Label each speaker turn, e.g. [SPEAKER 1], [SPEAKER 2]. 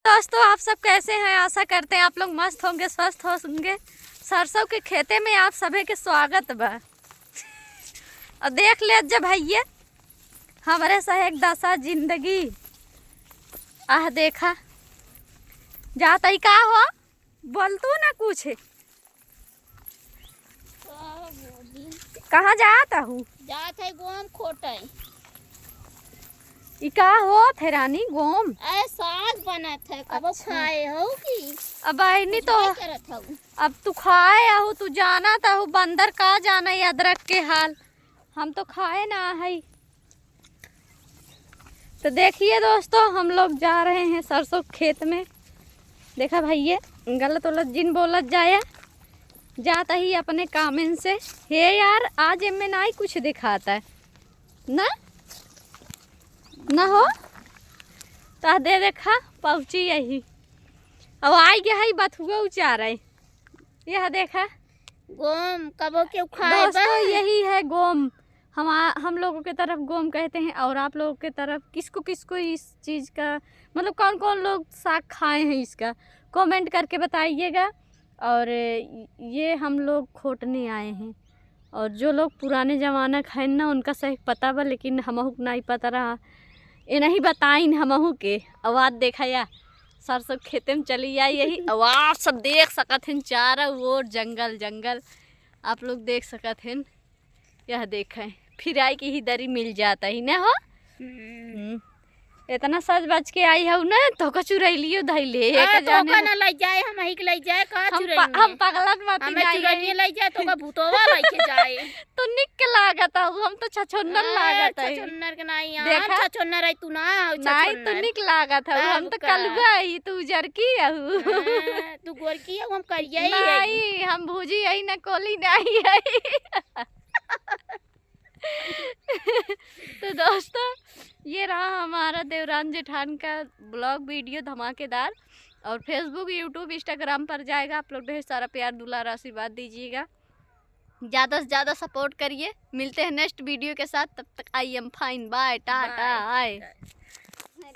[SPEAKER 1] दोस्तों आप सब कैसे हैं? आशा करते हैं आप लोग मस्त होंगे, स्वस्थ होंगे। सरसों के खेते में आप सभी के स्वागत बा। और देख ले जब भैया हमारे सहेक दशा जिंदगी आह देखा जाता ही का हो बोल तू ना कुछ। कहाँ जाता हूँ?
[SPEAKER 2] जात है गोम खोटे
[SPEAKER 1] का हो थे रानी गोम
[SPEAKER 2] साग बनत है कब
[SPEAKER 1] अच्छा।
[SPEAKER 2] खाए हो कि
[SPEAKER 1] अब नहीं तो
[SPEAKER 2] करत हो
[SPEAKER 1] अब तू खाए आहू, तू जाना था बंदर का जाना है अदरक के हाल। हम तो खाए ना है। तो देखिए दोस्तों हम लोग जा रहे हैं सरसों खेत में। देखा भैया गलत वलत जिन बोलत जाए जाता ही अपने कामें से। हे यार आज में ना ही कुछ दिखाता है ना ना हो तो दे देखा पहुँची यही। अब आई गया है बथुआ उचार है। यह देखा
[SPEAKER 2] गोम कबो क्यों खाए
[SPEAKER 1] दोस्तों यही है गोम। हम लोगों के तरफ गोम कहते हैं और आप लोगों के तरफ किसको किसको इस चीज़ का मतलब कौन कौन लोग साग खाए हैं इसका कमेंट करके बताइएगा। और ये हम लोग खोटने आए हैं और जो लोग पुराने ज़माना खाए ना उनका सही पता बा, लेकिन हमहू नहीं पता रहा ये नहीं बताइन हमहू के। आवाज़ देखा या सरसों खेते में चली आई यही आवाज़ सब देख सकत हैं। चारों ओर जंगल जंगल आप लोग देख सकत हैं। यह देखें फिर आई की ही दरी मिल जाता ही ना हो। इतना सज बज के आई हूँ ना तो कचुरैलियो धैले
[SPEAKER 2] तो का ना ले जाए हम ही के ले जाए का चुरैनी
[SPEAKER 1] हम पगलत मत
[SPEAKER 2] हमें चुरैनी ले जाए तो का भूतवा लेके जाए
[SPEAKER 1] तो निक लागत है। हम तो छछोन्नर लागत है।
[SPEAKER 2] छछोन्नर के नहीं यार
[SPEAKER 1] देखा?
[SPEAKER 2] छछोन्नर है तू ना
[SPEAKER 1] नहीं तो निक लागत है। हम तो कलुआ ही तू जरकी हूँ
[SPEAKER 2] तू गोरकी है हम करिया ही
[SPEAKER 1] नहीं हम भूजी आई ना कोली नहीं आई। तो दोस्तों ये रहा हमारा देवरान जेठान का ब्लॉग वीडियो धमाकेदार और फेसबुक यूट्यूब इंस्टाग्राम पर जाएगा। आप लोग ढेर सारा प्यार दुलार आशीर्वाद दीजिएगा, ज़्यादा से ज़्यादा सपोर्ट करिए। मिलते हैं नेक्स्ट वीडियो के साथ, तब तक I am fine, bye Tata.